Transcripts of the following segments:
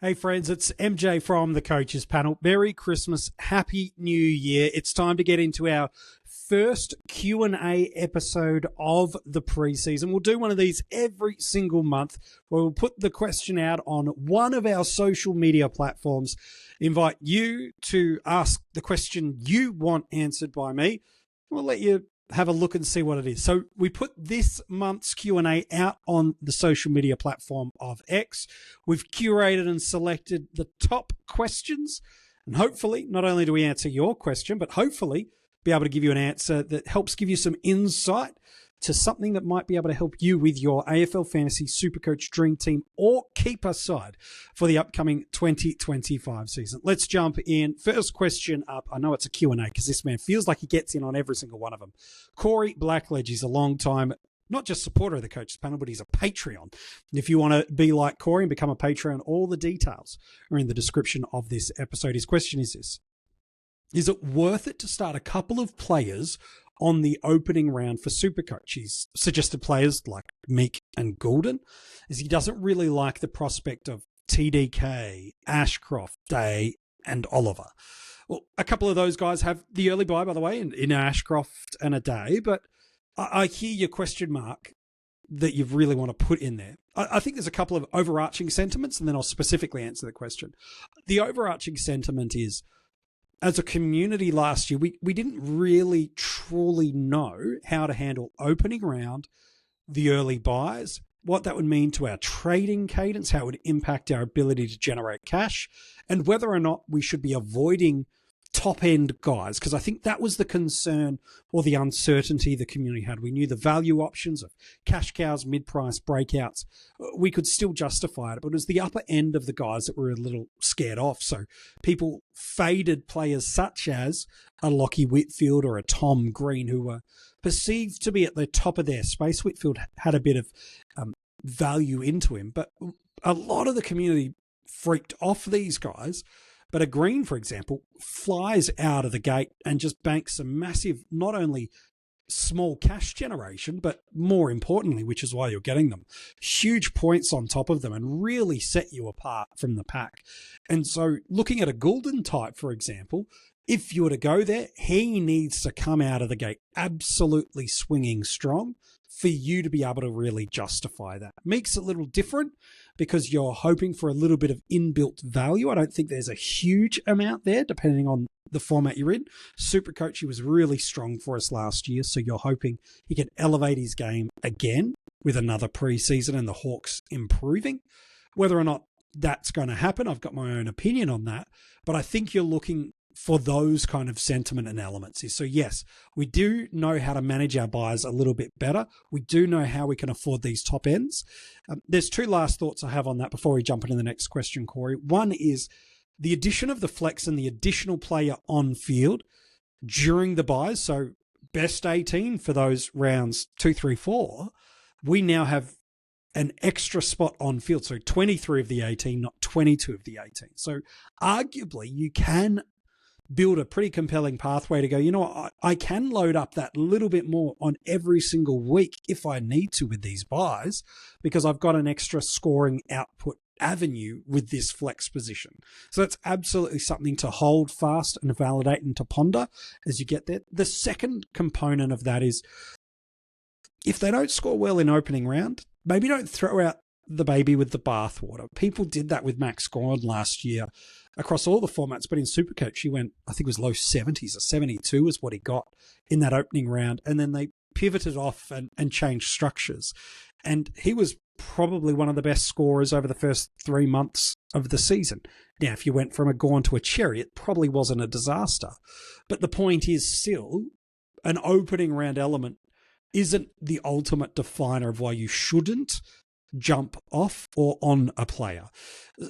Hey friends, it's MJ from the Coaches Panel. Merry Christmas, Happy New Year. It's time to get into our first Q&A episode of the preseason. We'll do one of these every single month where we'll put the question out on one of our social media platforms, invite you to ask the question you want answered by me. We'll let you have a look and see what it is. So we put this month's Q&A out on the social media platform of X. We've curated and selected the top questions, and hopefully not only do we answer your question, but hopefully be able to give you an answer that helps give you some insight to something that might be able to help you with your AFL Fantasy SuperCoach Dream Team or Keeper side for the upcoming 2025 season. Let's jump in. First question up. I know it's a Q&A because this man feels like he gets in on every single one of them. Corey Blackledge is a long time, not just supporter of the Coaches Panel, but he's a Patreon. And if you want to be like Corey and become a Patreon, all the details are in the description of this episode. His question is this: is it worth it to start a couple of players on the opening round for SuperCoach? He's suggested players like Meek and Goulden, as he doesn't really like the prospect of TDK, Ashcroft, Day, and Oliver. Well, a couple of those guys have the early bye, by the way, in Ashcroft and a Day, but I hear your question mark that you really want to put in there. I think there's a couple of overarching sentiments, and then I'll specifically answer the question. The overarching sentiment is, as a community last year, we didn't really truly know how to handle opening round, the early buys, what that would mean to our trading cadence, how it would impact our ability to generate cash, and whether or not we should be avoiding top-end guys, because I think that was the concern or the uncertainty the community had. We knew the value options of cash cows, mid-price breakouts. We could still justify it, but it was the upper end of the guys that were a little scared off. So people faded players such as a Lockie Whitfield or a Tom Green, who were perceived to be at the top of their space. Whitfield had a bit of value into him, but a lot of the community freaked off these guys. But a Green, for example, flies out of the gate and just banks a massive, not only small cash generation, but more importantly, which is why you're getting them, huge points on top of them and really set you apart from the pack. And so looking at a Goulden type, for example, if you were to go there, he needs to come out of the gate absolutely swinging strong for you to be able to really justify that. Meek's a little different because you're hoping for a little bit of inbuilt value. I don't think there's a huge amount there, depending on the format you're in. SuperCoach, he was really strong for us last year, so you're hoping he can elevate his game again with another preseason and the Hawks improving. Whether or not that's going to happen, I've got my own opinion on that, but I think you're looking for those kind of sentiment and elements. So yes, we do know how to manage our buys a little bit better. We do know how we can afford these top ends. There's two last thoughts I have on that before we jump into the next question, Corey. One is the addition of the flex and the additional player on field during the buys. So best 18 for those rounds 2, 3, 4. We now have an extra spot on field. So 23 of the 18, not 22 of the 18. So arguably you can build a pretty compelling pathway to go, you know what, I can load up that little bit more on every single week if I need to with these buys, because I've got an extra scoring output avenue with this flex position. So that's absolutely something to hold fast and validate and to ponder as you get there. The second component of that is, if they don't score well in opening round, maybe don't throw out the baby with the bathwater. People did that with Max Gordon last year across all the formats, but in SuperCoach, he went, I think it was low 70s, or 72 was what he got in that opening round. And then they pivoted off and changed structures. And he was probably one of the best scorers over the first 3 months of the season. Now, if you went from a Gorn to a Cherry, it probably wasn't a disaster. But the point is still, an opening round element isn't the ultimate definer of why you shouldn't jump off or on a player.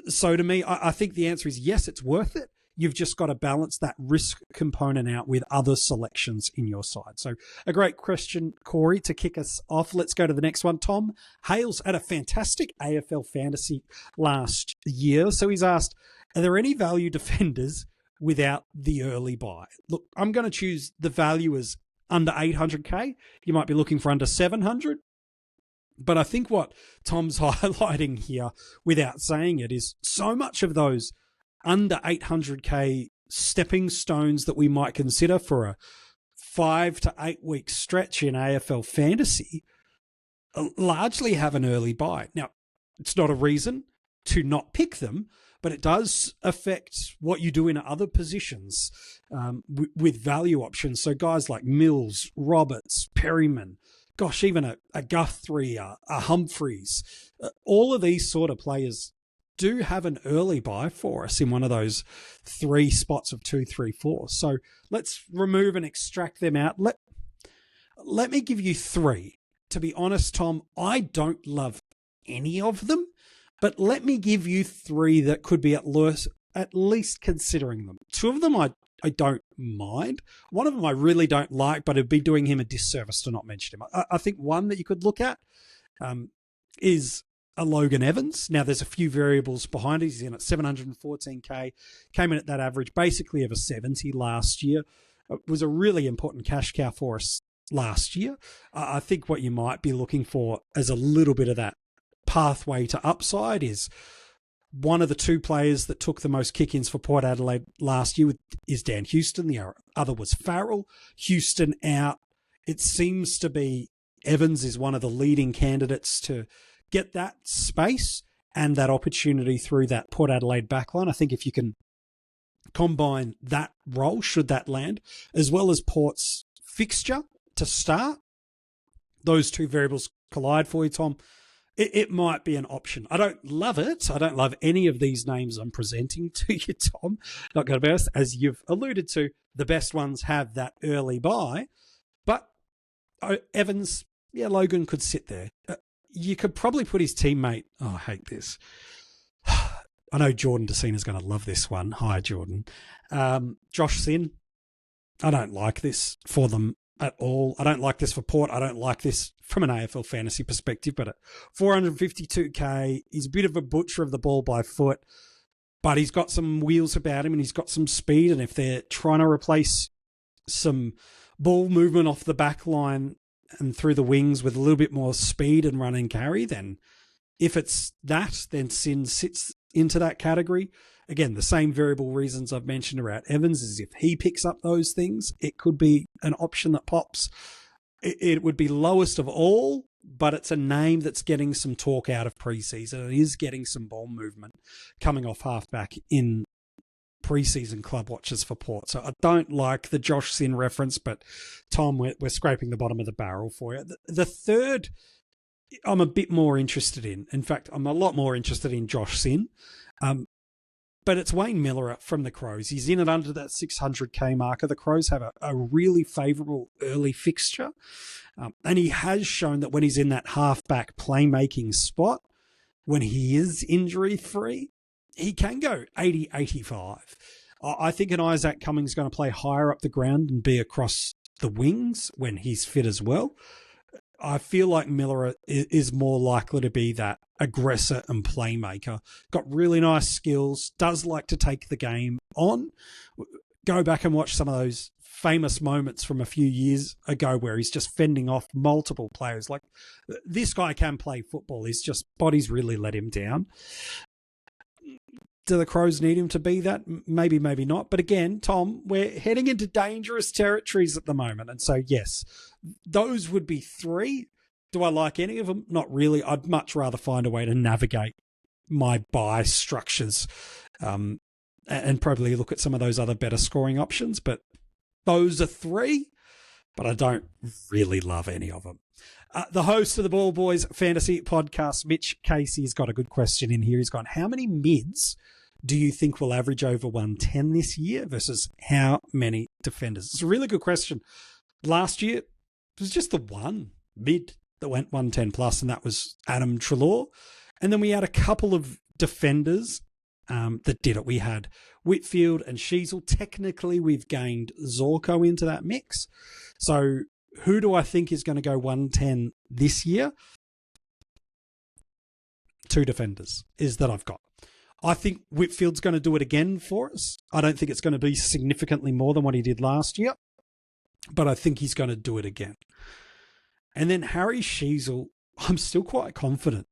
So to me, I think the answer is yes, it's worth it. You've just got to balance that risk component out with other selections in your side. So a great question, Corey, to kick us off. Let's go to the next one. Tom Hales had a fantastic AFL Fantasy last year. So he's asked, are there any value defenders without the early buy? Look, I'm going to choose the value as under 800K. You might be looking for under 700. But I think what Tom's highlighting here, without saying it, is so much of those under 800k stepping stones that we might consider for a 5 to 8 week stretch in AFL Fantasy largely have an early buy. Now, it's not a reason to not pick them, but it does affect what you do in other positions with value options. So guys like Mills, Roberts, Perryman, gosh, even a Guthrie, a Humphreys, all of these sort of players do have an early buy for us in one of those 3 spots of 2, 3, 4. So let's remove and extract them out. Let me give you 3. To be honest, Tom, I don't love any of them, but let me give you 3 that could be at least considering them. 2 of them I don't mind. One of them I really don't like, but it'd be doing him a disservice to not mention him. I think one that you could look at is a Logan Evans. Now, there's a few variables behind it. He's in at 714k, came in at that average basically of a 70 last year. It was a really important cash cow for us last year. I think what you might be looking for as a little bit of that pathway to upside is one of the 2 players that took the most kick-ins for Port Adelaide last year is Dan Houston. The other was Farrell. Houston out. It seems to be Evans is one of the leading candidates to get that space and that opportunity through that Port Adelaide backline. I think if you can combine that role, should that land, as well as Port's fixture to start, those 2 variables collide for you, Tom. It might be an option. I don't love it. I don't love any of these names I'm presenting to you, Tom. Not going to be honest. As you've alluded to, the best ones have that early buy. But Evans, yeah, Logan could sit there. You could probably put his teammate. Oh, I hate this. I know Jordan Decina's going to love this one. Hi, Jordan. Josh Sin. I don't like this for them at all. I don't like this for Port. I don't like this from an AFL fantasy perspective, but at 452k, he's a bit of a butcher of the ball by foot, but he's got some wheels about him and he's got some speed. And if they're trying to replace some ball movement off the back line and through the wings with a little bit more speed and run and carry, then if it's that, then Sin sits into that category. Again, the same variable reasons I've mentioned around Evans is if he picks up those things, it could be an option that pops. It would be lowest of all, but it's a name that's getting some talk out of preseason. It is getting some ball movement coming off halfback in preseason club watches for Port. So I don't like the Josh Sin reference, but Tom, we're scraping the bottom of the barrel for you. The third, I'm a bit more interested in. In fact, I'm a lot more interested in Josh Sin. But it's Wayne Miller from the Crows. He's in it under that 600k marker. The Crows have a really favourable early fixture. And he has shown that when he's in that halfback playmaking spot, when he is injury-free, he can go 80, 85. I think an Isaac Cummings is going to play higher up the ground and be across the wings when he's fit as well. I feel like Miller is more likely to be that aggressor and playmaker. Got really nice skills, does like to take the game on. Go back and watch some of those famous moments from a few years ago where he's just fending off multiple players. Like, this guy can play football. He's just, bodies really let him down. Do the Crows need him to be that? Maybe, maybe not. But again, Tom, we're heading into dangerous territories at the moment. And so, yes, those would be 3. Do I like any of them? Not really. I'd much rather find a way to navigate my buy structures and probably look at some of those other better scoring options. But those are 3, but I don't really love any of them. The host of the Ball Boys Fantasy Podcast, Mitch Casey's got a good question in here. He's gone, how many mids do you think will average over 110 this year versus how many defenders? It's a really good question. Last year, it was just the one mid that went 110 plus, and that was Adam Treloar. And then we had a couple of defenders that did it. We had Whitfield and Sheasel. Technically, we've gained Zorko into that mix. So who do I think is going to go 110 this year? 2 defenders is that I've got. I think Whitfield's going to do it again for us. I don't think it's going to be significantly more than what he did last year, but I think he's going to do it again. And then Harry Sheasel I'm still quite confident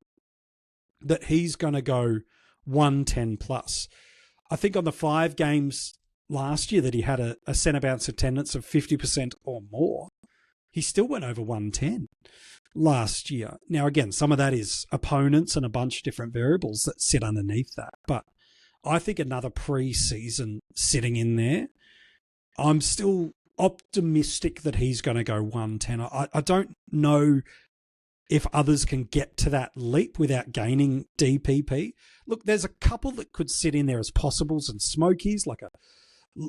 that he's going to go 110 plus. I think on the 5 games last year that he had a centre bounce attendance of 50% or more, he still went over 110 last year. Now, again, some of that is opponents and a bunch of different variables that sit underneath that. But I think another pre-season sitting in there, I'm still optimistic that he's going to go 110. I don't know if others can get to that leap without gaining DPP. Look, there's a couple that could sit in there as possibles and smokies, like a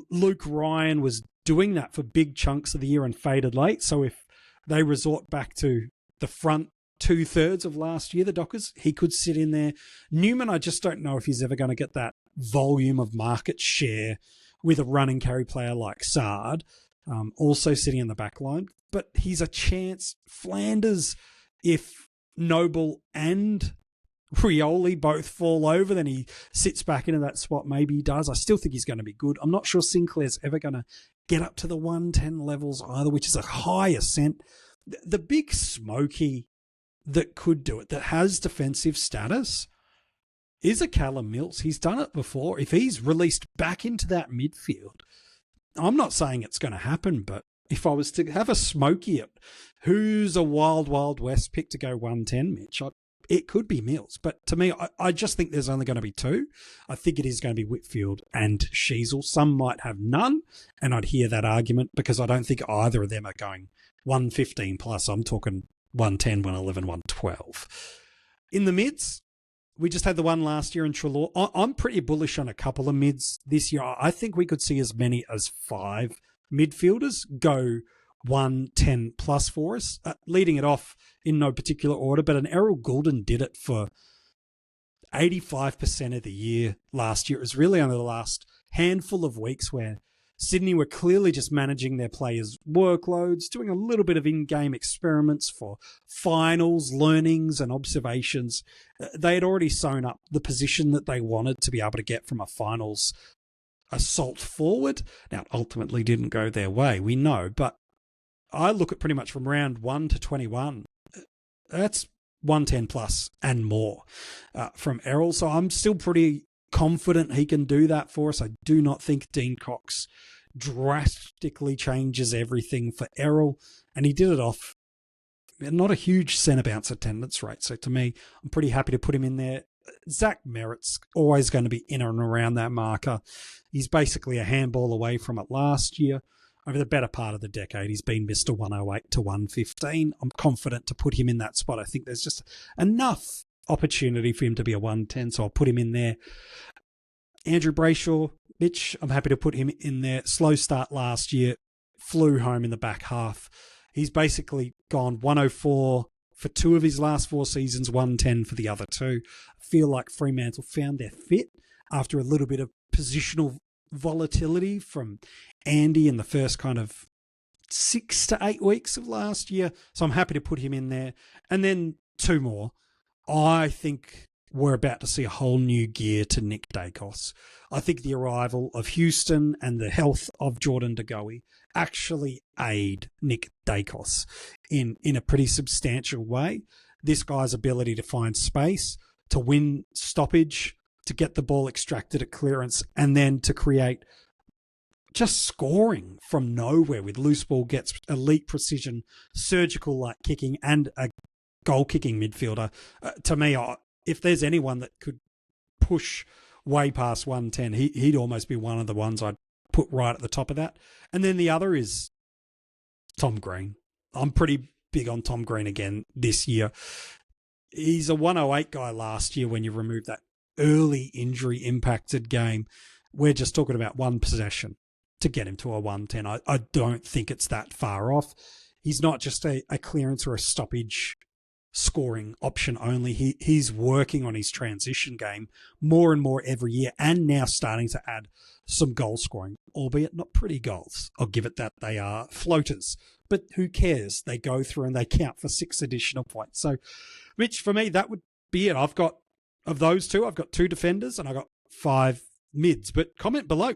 Luke Ryan was doing that for big chunks of the year and faded late. So if they resort back to the front 2/3 of last year, the Dockers, he could sit in there. Newman, I just don't know if he's ever going to get that volume of market share with a run and carry player like Sard, also sitting in the back line. But he's a chance. Flanders, if Noble and Rioli both fall over, then he sits back into that spot. Maybe he does. I still think he's going to be good. I'm not sure Sinclair's ever going to get up to the 110 levels either, which is a high ascent. The big smoky that could do it, that has defensive status, is a Callum Mills. He's done it before. If he's released back into that midfield, I'm not saying it's going to happen, but if I was to have a smoky at who's a wild, wild west pick to go 110, Mitch, it could be Mills. But to me, I just think there's only going to be 2. I think it is going to be Whitfield and Sheasel. Some might have none, and I'd hear that argument because I don't think either of them are going 115 plus. I'm talking 110, 111, 112. In the mids, we just had the one last year in Treloar. I'm pretty bullish on a couple of mids this year. I think we could see as many as 5 midfielders go 110 plus for us, leading it off in no particular order, but an Errol Goulden did it for 85% of the year last year. It was really only the last handful of weeks where Sydney were clearly just managing their players' workloads, doing a little bit of in-game experiments for finals, learnings and observations. They had already sewn up the position that they wanted to be able to get from a finals assault forward. Now, it ultimately didn't go their way, we know, but I look at pretty much from round 1 to 21. That's 110 plus and more from Errol. So I'm still pretty confident he can do that for us. I do not think Dean Cox drastically changes everything for Errol, and he did it off not a huge centre bounce attendance rate. So to me, I'm pretty happy to put him in there. Zach Merritt's always going to be in and around that marker. He's basically a handball away from it last year. Over the better part of the decade, he's been Mr. 108 to 115. I'm confident to put him in that spot. I think there's just enough opportunity for him to be a 110, so I'll put him in there. Andrew Brayshaw, Mitch, I'm happy to put him in there. Slow start last year, flew home in the back half. He's basically gone 104 for 2 of his last 4 seasons, 110 for the other 2. I feel like Fremantle found their fit after a little bit of positional volatility from Andy in the first kind of 6 to 8 weeks of last year. So I'm happy to put him in there. And then 2 more. I think we're about to see a whole new gear to Nick Dacos. I think the arrival of Houston and the health of Jordan De Goey actually aid Nick Dacos in a pretty substantial way. This guy's ability to find space, to win stoppage, to get the ball extracted at clearance, and then to create just scoring from nowhere with loose ball gets elite precision, surgical like kicking, and a goal-kicking midfielder. To me, if there's anyone that could push way past 110, he'd almost be one of the ones I'd put right at the top of that. And then the other is Tom Green. I'm pretty big on Tom Green again this year. He's a 108 guy last year when you remove that early injury-impacted game. We're just talking about one possession to get him to a 110. I don't think it's that far off. He's not just a clearance or a stoppage scoring option only. He's working on his transition game more and more every year, and now starting to add some goal scoring, albeit not pretty goals. I'll give it that. They are floaters, but who cares? They go through and they count for 6 additional points. So, Mitch, for me, that would be it. Of those 2, I've got 2 defenders and I've got 5 mids, but comment below.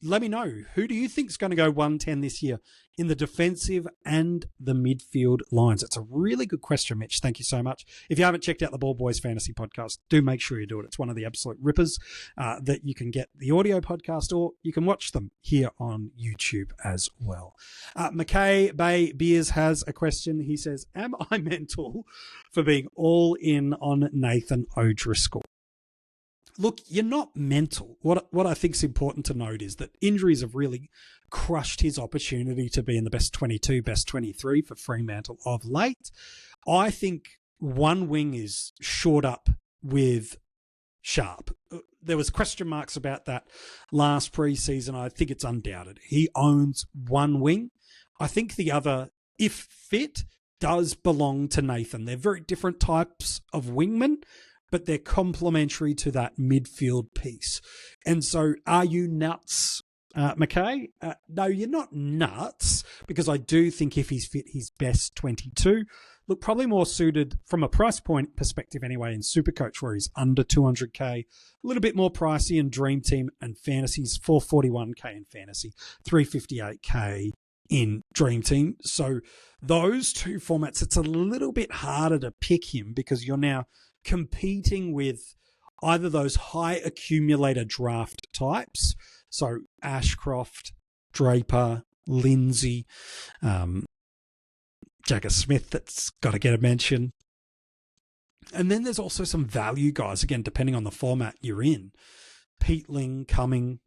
let me know, who do you think is going to go 110 this year in the defensive and the midfield lines? It's a really good question, Mitch. Thank you so much. If you haven't checked out the Ball Boys Fantasy Podcast, do make sure you do it. It's one of the absolute rippers that you can get the audio podcast, or you can watch them here on YouTube as well. McKay Bay Beers has a question. He says, am I mental for being all in on Nathan O'Driscoll? Look, you're not mental. What I think is important to note is that injuries have really crushed his opportunity to be in the best 22, best 23 for Fremantle of late. I think one wing is shored up with Sharp. There was question marks about that last preseason. I think it's undoubted. He owns one wing. I think the other, if fit, does belong to Nathan. They're very different types of wingmen, but they're complementary to that midfield piece. And so are you nuts, McKay? No, you're not nuts, because I do think if he's fit, he's best 22. Look, probably more suited from a price point perspective anyway in SuperCoach, where he's under 200K, a little bit more pricey in Dream Team and Fantasy's 441K in Fantasy, 358K in Dream Team. So those two formats, it's a little bit harder to pick him because you're now competing with either those high accumulator draft types, so Ashcroft, Draper, Lindsay, Jagger Smith, that's got to get a mention. And then there's also some value guys, again, depending on the format you're in. Peatling, Cumming.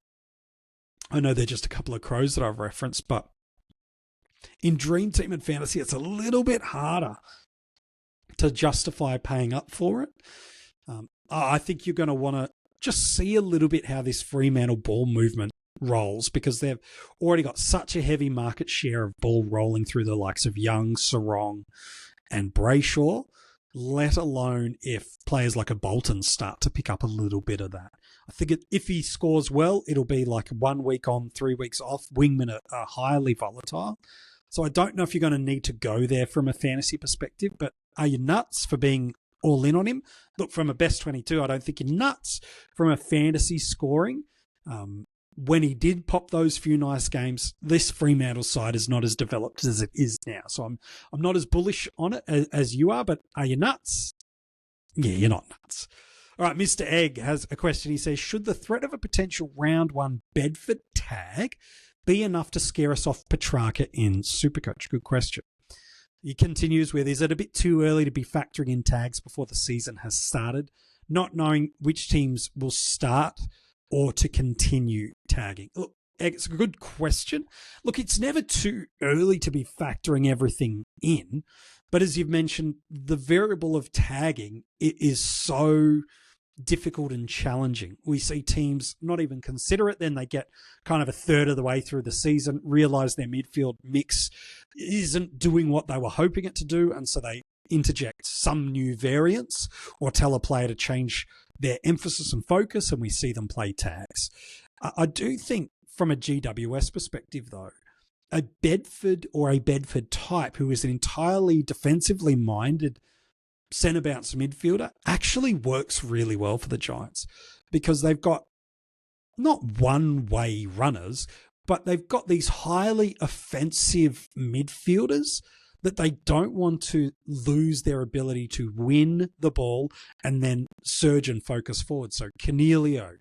I know they're just a couple of crows that I've referenced, but in Dream Team and Fantasy, it's a little bit harder to justify paying up for it. I think you're going to want to just see a little bit how this Fremantle ball movement rolls, because they've already got such a heavy market share of ball rolling through the likes of Young, Sarong and Brayshaw, let alone if players like a Bolton start to pick up a little bit of that. I think if he scores well, it'll be like 1 week on, 3 weeks off. Wingmen are highly volatile. So I don't know if you're going to need to go there from a fantasy perspective, but are you nuts for being all in on him? Look, from a best 22, I don't think you're nuts. From a fantasy scoring, when he did pop those few nice games, this Fremantle side is not as developed as it is now. So I'm not as bullish on it as you are, but are you nuts? Yeah, you're not nuts. All right, Mr. Egg has a question. He says, should the threat of a potential round 1 Bedford tag be enough to scare us off Petracca in SuperCoach? Good question. He continues with, is it a bit too early to be factoring in tags before the season has started, not knowing which teams will start or to continue tagging? Look, it's a good question. Look, it's never too early to be factoring everything in, but as you've mentioned, the variable of tagging, it is so difficult and challenging. We see teams not even consider it, then they get kind of a third of the way through the season, realize their midfield mix isn't doing what they were hoping it to do, and so they interject some new variants or tell a player to change their emphasis and focus, and we see them play tags. I do think from a GWS perspective, though, a Bedford or a Bedford type who is an entirely defensively minded centre bounce midfielder actually works really well for the Giants, because they've got not one-way runners, but they've got these highly offensive midfielders that they don't want to lose their ability to win the ball and then surge and focus forward. So Cornelio,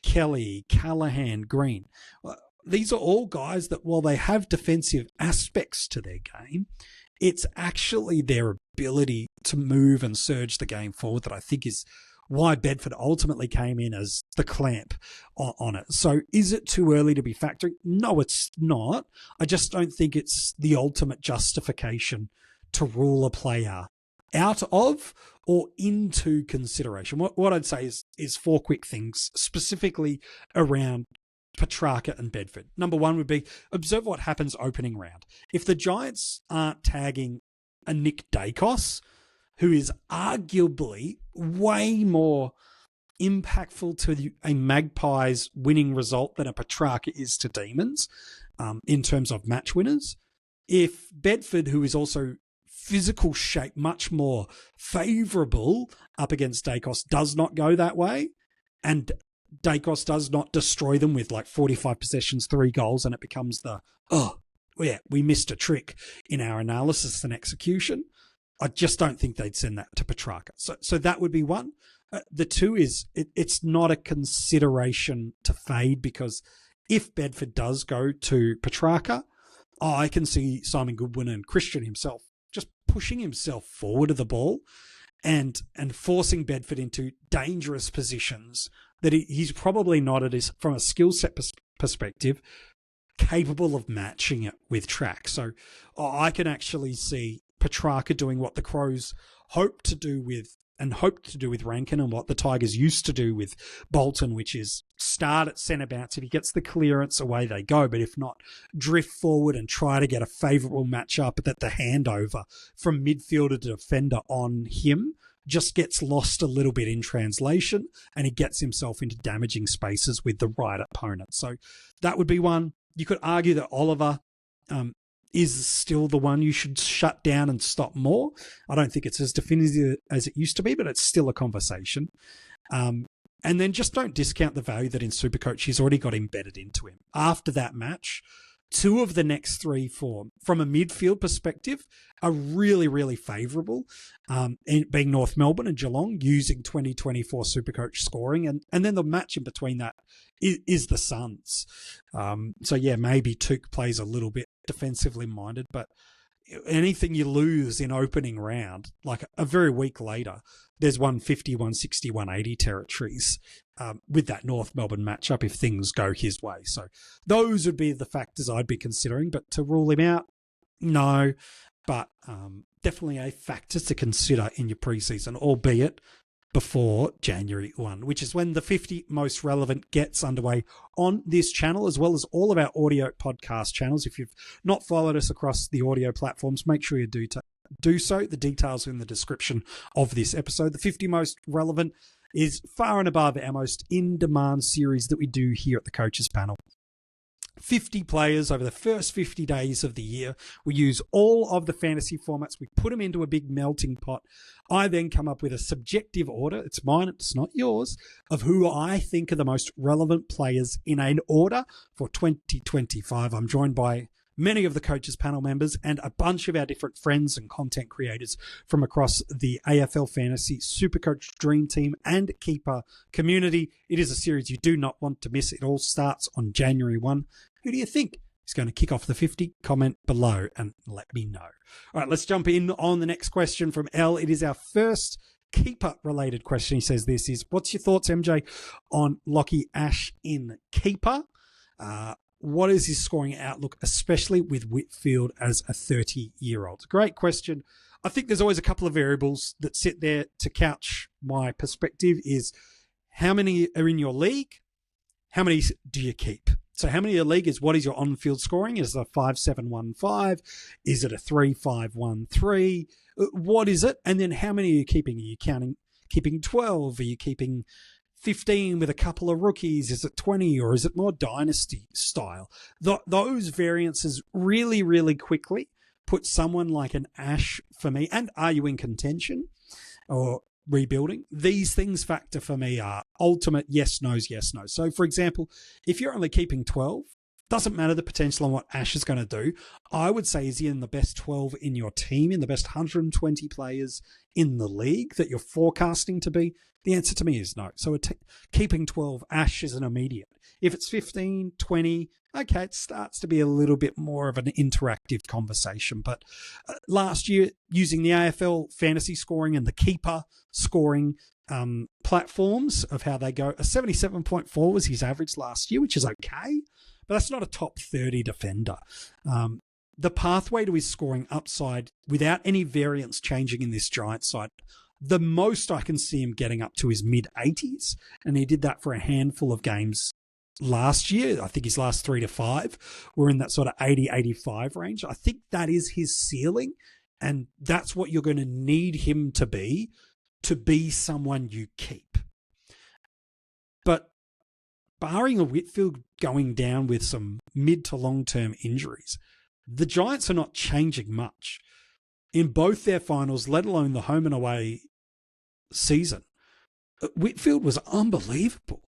Kelly, Callahan, Green, these are all guys that, while they have defensive aspects to their game, it's actually their ability to move and surge the game forward that I think is why Bedford ultimately came in as the clamp on it. So is it too early to be factoring? No, it's not. I just don't think it's the ultimate justification to rule a player out of or into consideration. What I'd say is 4 quick things specifically around Petracca and Bedford. Number 1 would be observe what happens opening round. If the Giants aren't tagging a Nick Dacos, who is arguably way more impactful to a Magpies winning result than a Petracca is to Demons in terms of match winners. If Bedford, who is also physical shape much more favourable up against Dacos, does not go that way, and Dacos does not destroy them with like 45 possessions, 3 goals, and it becomes we missed a trick in our analysis and execution. I just don't think they'd send that to Petracca. So that would be one. The two is it's not a consideration to fade, because if Bedford does go to Petracca, I can see Simon Goodwin and Christian himself just pushing himself forward of the ball and forcing Bedford into dangerous positions that he's probably not from a skill set perspective capable of matching it with track. So I can actually see Petracca doing what the Crows hoped to do with Rankin, and what the Tigers used to do with Bolton, which is start at centre bounce. If he gets the clearance, away they go. But if not, drift forward and try to get a favourable matchup, that the handover from midfielder to defender on him just gets lost a little bit in translation, and he gets himself into damaging spaces with the right opponent. So that would be one. You could argue that Oliver is still the one you should shut down and stop more. I don't think it's as definitive as it used to be, but it's still a conversation. And then just don't discount the value that in SuperCoach he's already got embedded into him. After that match, 2 of the next 3 from a midfield perspective are really, really favourable, being North Melbourne and Geelong using 2024 SuperCoach scoring. And then the match in between that is the Suns. So yeah, maybe Took plays a little bit defensively minded, but anything you lose in opening round, like a very week later, there's 150, 160, 180 territories with that North Melbourne matchup if things go his way. So those would be the factors I'd be considering, but to rule him out, no. But definitely a factor to consider in your preseason, albeit before January 1, which is when the 50 most relevant gets underway on this channel, as well as all of our audio podcast channels. If you've not followed us across the audio platforms, make sure you do so. The details are in the description of this episode. The 50 most relevant is far and above our most in-demand series that we do here at the Coaches Panel. 50 players over the first 50 days of the year. We use all of the fantasy formats. We put them into a big melting pot. I then come up with a subjective order. It's mine, it's not yours, of who I think are the most relevant players in an order for 2025. I'm joined by many of the Coaches Panel members and a bunch of our different friends and content creators from across the AFL Fantasy SuperCoach Dream Team and Keeper community. It is a series you do not want to miss. It all starts on January 1. Who do you think is going to kick off the 50? Comment below and let me know. All right, let's jump in on the next question from L. It is our first keeper-related question. He says this is, what's your thoughts, MJ, on Lachie Ash in keeper? What is his scoring outlook, especially with Whitfield as a 30-year-old? Great question. I think there's always a couple of variables that sit there to couch my perspective is how many are in your league? How many do you keep? So how many in your league is what is your on-field scoring? Is it a 5-7-1-5? Is it a 3-5-1-3? What is it? And then how many are you keeping? Are you keeping 12? Are you keeping 15 with a couple of rookies? Is it 20 or is it more dynasty style? Those variances really, really quickly put someone like an Ash for me. And are you in contention or rebuilding? These things factor for me are ultimate yes, no's, yes, no. So for example, if you're only keeping 12, doesn't matter the potential on what Ash is going to do. I would say, is he in the best 12 in your team, in the best 120 players in the league that you're forecasting to be? The answer to me is no. So keeping 12, Ash is an immediate. If it's 15, 20, okay, it starts to be a little bit more of an interactive conversation. But last year, using the AFL fantasy scoring and the keeper scoring platforms of how they go, a 77.4 was his average last year, which is okay, but that's not a top 30 defender. The pathway to his scoring upside without any variance changing in this Giant side, the most I can see him getting up to is mid-80s, and he did that for a handful of games last year. I think his last 3 to 5 were in that sort of 80-85 range. I think that is his ceiling, and that's what you're going to need him to be someone you keep. But barring a Whitfield going down with some mid to long-term injuries, the Giants are not changing much. In both their finals, let alone the home and away season, Whitfield was unbelievable.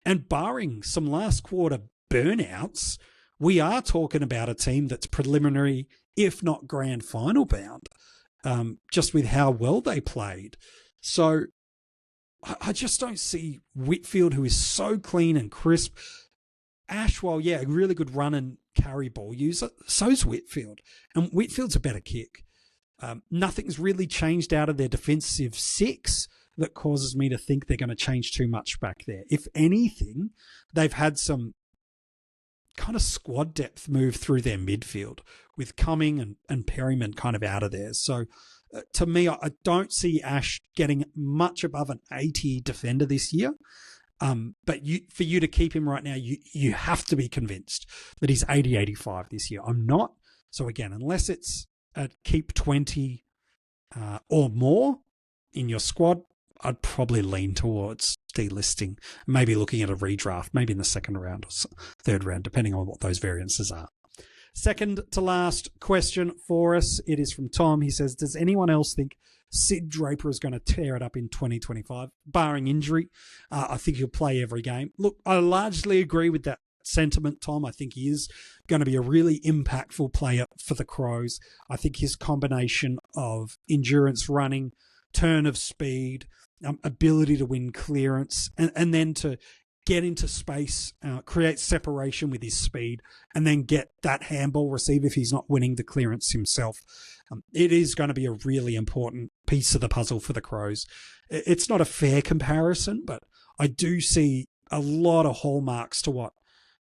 And barring some last quarter burnouts, we are talking about a team that's preliminary, if not grand final bound, just with how well they played. So I just don't see Whitfield, who is so clean and crisp. Ash, well, yeah, a really good run and carry ball user. So's Whitfield. And Whitfield's a better kick. Nothing's really changed out of their defensive six that causes me to think they're going to change too much back there. If anything, they've had some kind of squad depth move through their midfield with Cumming and Perryman kind of out of there. So to me, I don't see Ash getting much above an 80 defender this year. But for you to keep him right now, you have to be convinced that he's 80, 85 this year. I'm not. So again, unless it's a keep 20 or more in your squad, I'd probably lean towards delisting, maybe looking at a redraft, maybe in the second round or third round, depending on what those variances are. Second to last question for us. It is from Tom. He says, does anyone else think Sid Draper is going to tear it up in 2025, barring injury? I think he'll play every game. Look, I largely agree with that sentiment, Tom. I think he is going to be a really impactful player for the Crows. I think his combination of endurance running, turn of speed, ability to win clearance, and then to get into space, create separation with his speed, and then get that handball receive if he's not winning the clearance himself. It is going to be a really important piece of the puzzle for the Crows. It's not a fair comparison, but I do see a lot of hallmarks to what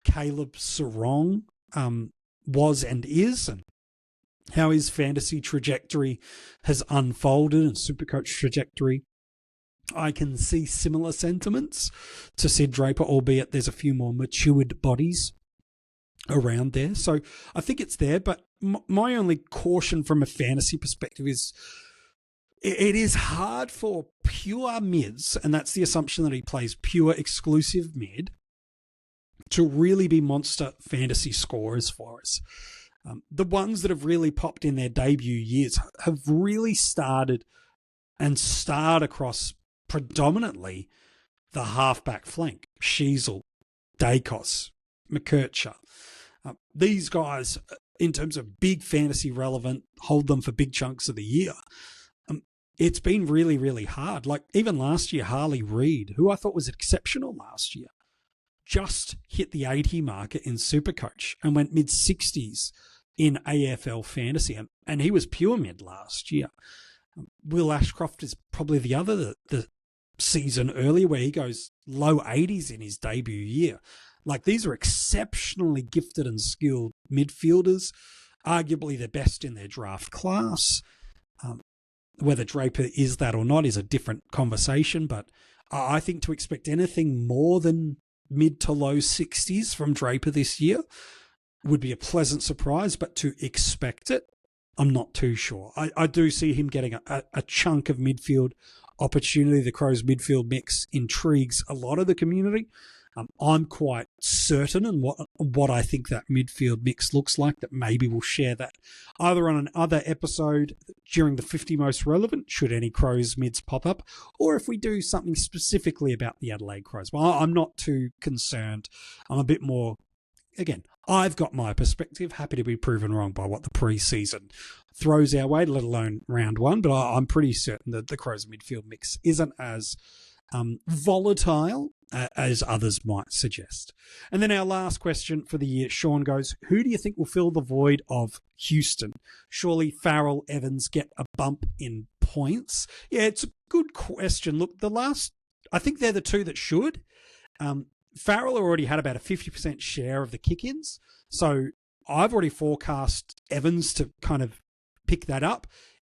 Caleb Sarong was and is, and how his fantasy trajectory has unfolded and SuperCoach trajectory. I can see similar sentiments to Sid Draper, albeit there's a few more matured bodies around there. So I think it's there, but my only caution from a fantasy perspective is it is hard for pure mids, and that's the assumption that he plays pure exclusive mid, to really be monster fantasy scorers for us. The ones that have really popped in their debut years have really started and starred across predominantly the halfback flank. Sheasel, Dacos, McKercher. These guys, in terms of big fantasy relevant, hold them for big chunks of the year. It's been really, really hard. Like even last year, Harley Reid, who I thought was exceptional last year, just hit the 80 marker in SuperCoach and went mid-60s in AFL Fantasy. And he was pure mid last year. Will Ashcroft is probably the other, the season earlier where he goes low 80s in his debut year. Like these are exceptionally gifted and skilled midfielders, arguably the best in their draft class. Whether Draper is that or not is a different conversation, but I think to expect anything more than mid to low 60s from Draper this year would be a pleasant surprise, but to expect it, I'm not too sure. I do see him getting a chunk of midfield opportunity. The Crows midfield mix intrigues a lot of the community. I'm quite certain in what I think that midfield mix looks like, that maybe we'll share that either on another episode during the 50 most relevant, should any Crows mids pop up, or if we do something specifically about the Adelaide Crows. Well, I'm not too concerned. I'm a bit more, again, I've got my perspective, happy to be proven wrong by what the preseason throws our way, let alone round one, but I'm pretty certain that the Crows midfield mix isn't as volatile as others might suggest. And then our last question for the year, Sean goes, who do you think will fill the void of Houston? Surely Farrell, Evans get a bump in points? Yeah, it's a good question. Look, I think they're the two that should. Farrell already had about a 50% share of the kick-ins, so I've already forecast Evans to kind of pick that up.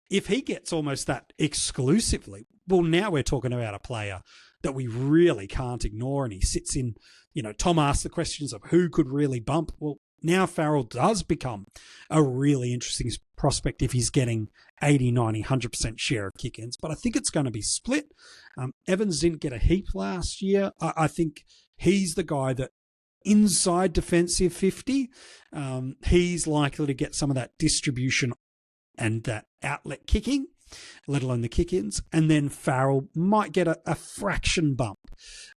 If he gets almost that exclusively, well, now we're talking about a player that we really can't ignore, and he sits in, Tom asked the questions of who could really bump. Well, now Farrell does become a really interesting prospect if he's getting 80, 90, 100% share of kick-ins, but I think it's going to be split. Evans didn't get a heap last year. I think he's the guy that inside defensive 50, he's likely to get some of that distribution and that outlet kicking. let alone the kick-ins. And then Farrell might get a fraction bump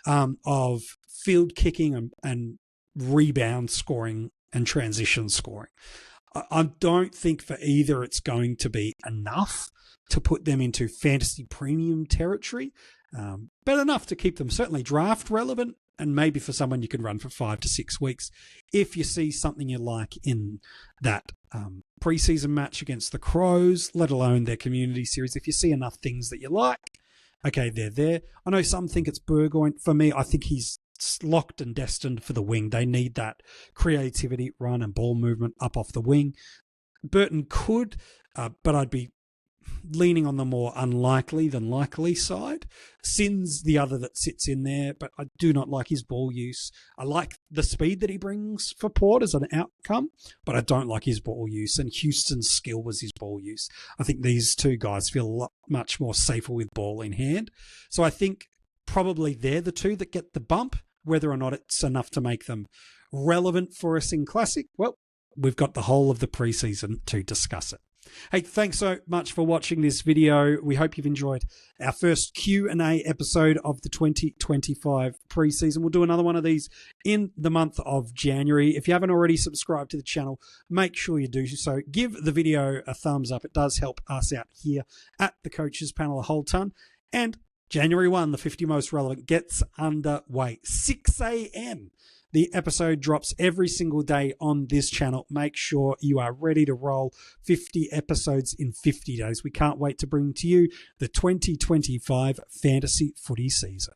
of field kicking and rebound scoring and transition scoring. I don't think for either it's going to be enough to put them into fantasy premium territory, but enough to keep them certainly draft relevant, and maybe for someone you can run for 5 to 6 weeks if you see something you like in that preseason match against the Crows, let alone their community series. If you see enough things that you like, okay, they're there. I know some think it's Burgoyne. For me, I think he's locked and destined for the wing. They need that creativity, run and ball movement up off the wing. Burton could, but I'd be leaning on the more unlikely than likely side. Sin's the other that sits in there, but I do not like his ball use. I like the speed that he brings for Port as an outcome, but I don't like his ball use, and Houston's skill was his ball use. I think these two guys feel much more safer with ball in hand. So I think probably they're the two that get the bump. Whether or not it's enough to make them relevant for us in Classic, well, we've got the whole of the preseason to discuss it. Hey, thanks so much for watching this video. We hope you've enjoyed our first Q&A episode of the 2025 preseason. We'll do another one of these in the month of January. If you haven't already subscribed to the channel, make sure you do so. Give the video a thumbs up. It does help us out here at the Coaches Panel a whole ton. And January 1, the 50 Most Relevant gets underway. 6 a.m. The episode drops every single day on this channel. Make sure you are ready to roll 50 episodes in 50 days. We can't wait to bring to you the 2025 fantasy footy season.